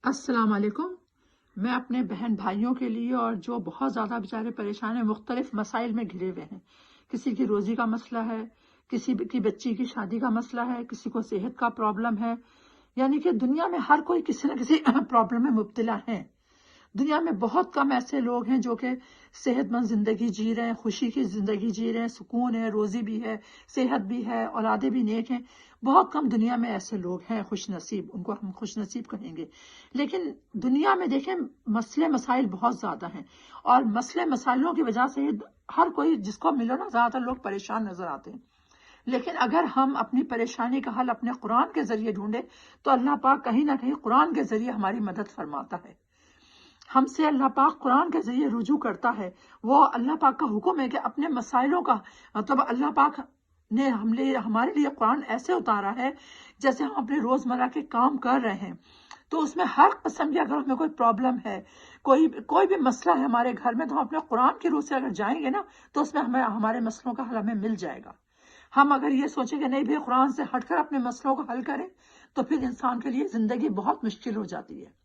السلام علیکم۔ میں اپنے بہن بھائیوں کے لیے اور جو بہت زیادہ بیچارے پریشان ہیں، مختلف مسائل میں گھرے ہوئے ہیں، کسی کی روزی کا مسئلہ ہے، کسی کی بچی کی شادی کا مسئلہ ہے، کسی کو صحت کا پرابلم ہے، یعنی کہ دنیا میں ہر کوئی کسی نہ کسی پرابلم میں مبتلا ہے۔ دنیا میں بہت کم ایسے لوگ ہیں جو کہ صحت مند زندگی جی رہے ہیں، خوشی کی زندگی جی رہے ہیں، سکون ہے، روزی بھی ہے، صحت بھی ہے، اولادیں بھی نیک ہیں۔ بہت کم دنیا میں ایسے لوگ ہیں خوش نصیب، ان کو ہم خوش نصیب کہیں گے۔ لیکن دنیا میں دیکھیں مسئلے مسائل بہت زیادہ ہیں، اور مسئلے مسائلوں کی وجہ سے ہر کوئی جس کو ملو نا، زیادہ تر لوگ پریشان نظر آتے ہیں۔ لیکن اگر ہم اپنی پریشانی کا حل اپنے قرآن کے ذریعے ڈھونڈیں تو اللہ پاک کہیں نہ کہیں قرآن کے ذریعے ہماری مدد فرماتا ہے۔ ہم سے اللہ پاک قرآن کے ذریعے رجوع کرتا ہے۔ وہ اللہ پاک کا حکم ہے کہ اپنے مسائلوں کا مطلب اللہ پاک نے ہمارے لیے قرآن ایسے اتارا ہے جیسے ہم اپنے روزمرہ کے کام کر رہے ہیں، تو اس میں ہر قسم کی اگر ہمیں کوئی پرابلم ہے، کوئی بھی مسئلہ ہے ہمارے گھر میں، تو ہم اپنے قرآن کی روح سے اگر جائیں گے نا تو اس میں ہمارے مسئلوں کا حل ہمیں مل جائے گا۔ ہم اگر یہ سوچیں کہ نہیں بھی قرآن سے ہٹ کر اپنے مسئلوں کو حل کریں تو پھر انسان کے لیے زندگی بہت مشکل ہو جاتی ہے۔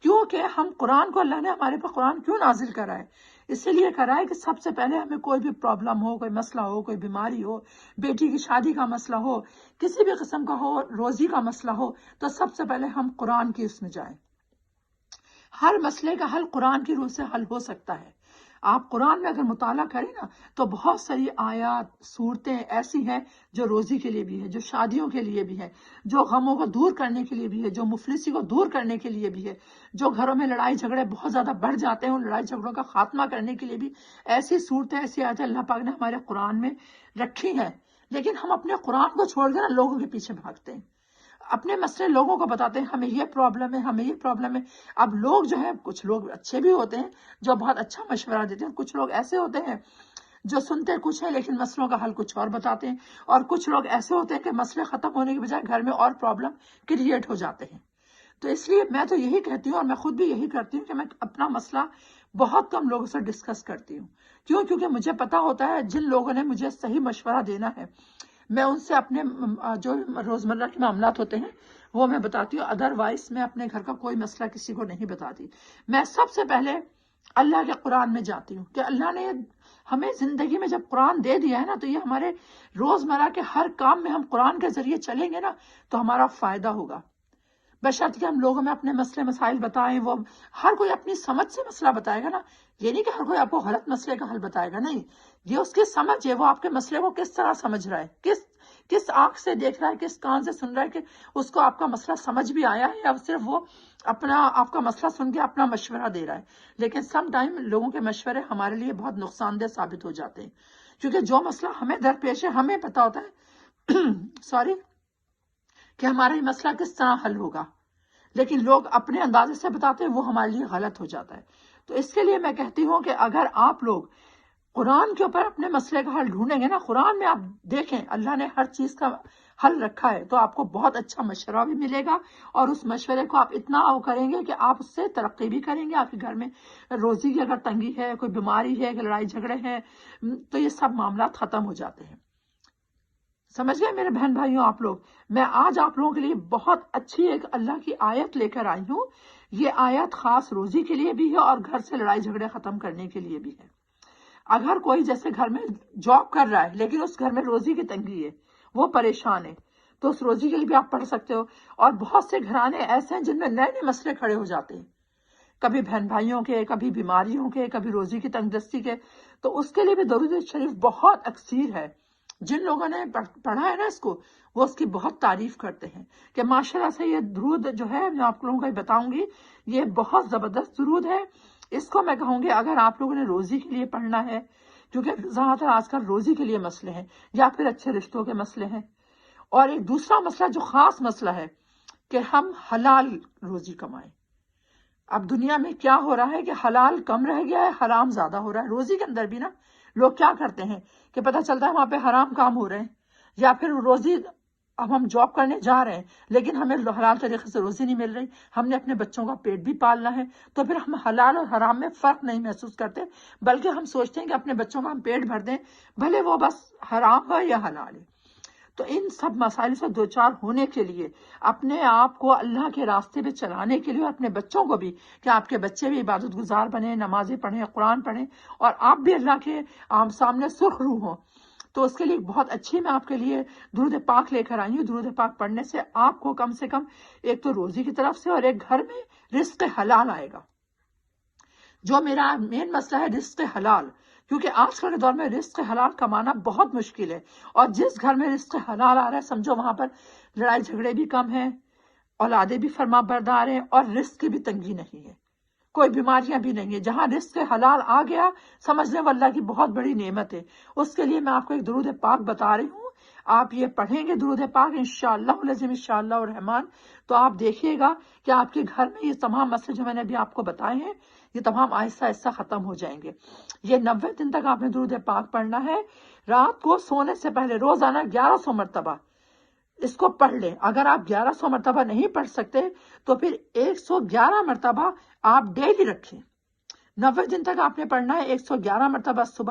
کیونکہ ہم قرآن کو، اللہ نے ہمارے پر قرآن کیوں نازل کرا ہے؟ اسی لیے کرا ہے کہ سب سے پہلے ہمیں کوئی بھی پرابلم ہو، کوئی مسئلہ ہو، کوئی بیماری ہو، بیٹی کی شادی کا مسئلہ ہو، کسی بھی قسم کا ہو، روزی کا مسئلہ ہو، تو سب سے پہلے ہم قرآن کی اس میں جائیں۔ ہر مسئلے کا حل قرآن کی روح سے حل ہو سکتا ہے۔ آپ قرآن میں اگر مطالعہ کریں نا تو بہت ساری آیات، صورتیں ایسی ہیں جو روزی کے لیے بھی ہے، جو شادیوں کے لیے بھی ہے، جو غموں کو دور کرنے کے لیے بھی ہے، جو مفلسی کو دور کرنے کے لیے بھی ہے، جو گھروں میں لڑائی جھگڑے بہت زیادہ بڑھ جاتے ہیں ان لڑائی جھگڑوں کا خاتمہ کرنے کے لیے بھی ایسی صورتیں، ایسی آیتیں اللہ پاک نے ہمارے قرآن میں رکھی ہیں۔ لیکن ہم اپنے قرآن کو چھوڑ کر لوگوں کے پیچھے بھاگتے ہیں، اپنے مسئلے لوگوں کو بتاتے ہیں، ہمیں یہ پرابلم ہے، ہمیں یہ پرابلم ہے۔ اب لوگ جو ہیں، کچھ لوگ اچھے بھی ہوتے ہیں جو بہت اچھا مشورہ دیتے ہیں، کچھ لوگ ایسے ہوتے ہیں جو سنتے کچھ ہیں لیکن مسئلوں کا حل کچھ اور بتاتے ہیں، اور کچھ لوگ ایسے ہوتے ہیں کہ مسئلے ختم ہونے کے بجائے گھر میں اور پرابلم کریٹ ہو جاتے ہیں۔ تو اس لیے میں تو یہی کہتی ہوں، اور میں خود بھی یہی کرتی ہوں کہ میں اپنا مسئلہ بہت کم لوگوں سے ڈسکس کرتی ہوں۔ کیونکہ مجھے پتا ہوتا ہے جن لوگوں نے مجھے صحیح مشورہ دینا ہے، میں ان سے اپنے جو روزمرہ کے معاملات ہوتے ہیں وہ میں بتاتی ہوں۔ ادروائز میں اپنے گھر کا کوئی مسئلہ کسی کو نہیں بتاتی۔ میں سب سے پہلے اللہ کے قرآن میں جاتی ہوں کہ اللہ نے ہمیں زندگی میں جب قرآن دے دیا ہے نا، تو یہ ہمارے روزمرہ کے ہر کام میں ہم قرآن کے ذریعے چلیں گے نا تو ہمارا فائدہ ہوگا۔ بشرط کہ ہم لوگوں میں اپنے مسئلے مسائل بتائیں، وہ ہر کوئی اپنی سمجھ سے مسئلہ بتائے گا نا۔ یہ نہیں کہ ہر کوئی آپ کو غلط مسئلے کا حل بتائے گا، نہیں، یہ اس کی سمجھ ہے، وہ آپ کے مسئلے کو کس طرح سمجھ رہا ہے، کس آنکھ سے دیکھ رہا ہے، کس کان سے سن رہا ہے، کہ اس کو آپ کا مسئلہ سمجھ بھی آیا ہے یا صرف وہ آپ کا مسئلہ سن کے اپنا مشورہ دے رہا ہے۔ لیکن سم ٹائم لوگوں کے مشورے ہمارے لیے بہت نقصان دہ ثابت ہو جاتے ہیں، کیونکہ جو مسئلہ ہمیں درپیش ہے ہمیں پتا ہوتا ہے کہ ہمارا یہ مسئلہ کس طرح حل ہوگا، لیکن لوگ اپنے اندازے سے بتاتے ہیں، وہ ہمارے لیے غلط ہو جاتا ہے۔ تو اس کے لیے میں کہتی ہوں کہ اگر آپ لوگ قرآن کے اوپر اپنے مسئلے کا حل ڈھونڈیں گے نا، قرآن میں آپ دیکھیں اللہ نے ہر چیز کا حل رکھا ہے، تو آپ کو بہت اچھا مشورہ بھی ملے گا، اور اس مشورے کو آپ اتنا کریں گے کہ آپ اس سے ترقی بھی کریں گے۔ آپ کے گھر میں روزی کی اگر تنگی ہے، کوئی بیماری ہے، کہ لڑائی جھگڑے ہیں، تو یہ سب معاملات ختم ہو جاتے ہیں۔ سمجھ گئے میرے بہن بھائیوں آپ لوگ؟ میں آج آپ لوگوں کے لیے بہت اچھی ایک اللہ کی آیت لے کر آئی ہوں۔ یہ آیت خاص روزی کے لیے بھی ہے اور گھر سے لڑائی جھگڑے ختم کرنے کے لیے بھی ہے۔ اگر کوئی جیسے گھر میں جاب کر رہا ہے لیکن اس گھر میں روزی کی تنگی ہے، وہ پریشان ہے، تو اس روزی کے لیے بھی آپ پڑھ سکتے ہو۔ اور بہت سے گھرانے ایسے ہیں جن میں نئے نئے مسئلے کھڑے ہو جاتے ہیں، کبھی بہن بھائیوں کے، کبھی بیماریوں کے، کبھی روزی کی تنگ دستی کے، تو اس کے لیے بھی درود شریف بہت اکثیر ہے۔ جن لوگوں نے پڑھا ہے نا اس کو، وہ اس کی بہت تعریف کرتے ہیں کہ ماشاءاللہ سے یہ درود جو ہے، میں آپ لوگوں کو بتاؤں گی، یہ بہت زبردست درود ہے۔ اس کو میں کہوں گی اگر آپ لوگوں نے روزی کے لیے پڑھنا ہے، کیونکہ زیادہ تر آج کل روزی کے لیے مسئلے ہیں یا پھر اچھے رشتوں کے مسئلے ہیں، اور ایک دوسرا مسئلہ جو خاص مسئلہ ہے کہ ہم حلال روزی کمائیں۔ اب دنیا میں کیا ہو رہا ہے کہ حلال کم رہ گیا ہے، حرام زیادہ ہو رہا ہے۔ روزی کے اندر بھی نا لوگ کیا کرتے ہیں کہ پتہ چلتا ہے وہاں پہ حرام کام ہو رہے ہیں، یا پھر روزی، اب ہم جاب کرنے جا رہے ہیں لیکن ہمیں حلال طریقے سے روزی نہیں مل رہی، ہم نے اپنے بچوں کا پیٹ بھی پالنا ہے، تو پھر ہم حلال اور حرام میں فرق نہیں محسوس کرتے، بلکہ ہم سوچتے ہیں کہ اپنے بچوں کا ہم پیٹ بھر دیں، بھلے وہ بس حرام ہو یا حلال ہے۔ تو ان سب مسائل سے دوچار ہونے کے لیے اپنے آپ کو اللہ کے راستے پہ چلانے کے لیے اپنے بچوں کو بھی کہ آپ کے بچے بھی عبادت گزار بنے، نمازیں پڑھیں، قرآن پڑھیں اور آپ بھی اللہ کے سامنے سرخ روح ہوں، تو اس کے لیے بہت اچھی میں آپ کے لیے درود پاک لے کر آئی ہوں۔ درود پاک پڑھنے سے آپ کو کم سے کم ایک تو روزی کی طرف سے اور ایک گھر میں رزق حلال آئے گا۔ جو میرا مین مسئلہ ہے رزق حلال، کیونکہ آج کل کے دور میں رزق حلال کمانا بہت مشکل ہے، اور جس گھر میں رزق حلال آ رہا ہے سمجھو وہاں پر لڑائی جھگڑے بھی کم ہیں، اولادیں بھی فرما بردار ہیں، اور رزق کی بھی تنگی نہیں ہے، کوئی بیماریاں بھی نہیں ہیں۔ جہاں رزق حلال آ گیا سمجھ لیں وہ اللہ کی بہت بڑی نعمت ہے۔ اس کے لیے میں آپ کو ایک درود پاک بتا رہی ہوں، آپ یہ پڑھیں گے درود پاک انشاءاللہ العظیم انشاءاللہ الرحمن، تو آپ دیکھیے گا کہ آپ کے گھر میں یہ تمام مسئلے جو میں نے ابھی آپ کو بتائے ہیں یہ تمام آہستہ آہستہ ختم ہو جائیں گے۔ یہ 90 دن تک آپ نے درود پاک پڑھنا ہے، رات کو سونے سے پہلے روزانہ 1100 مرتبہ اس کو پڑھ لیں۔ اگر آپ 1100 مرتبہ نہیں پڑھ سکتے تو پھر 111 مرتبہ آپ ڈیلی رکھیں۔ 90 دن تک آپ نے پڑھنا ہے 111 مرتبہ صبح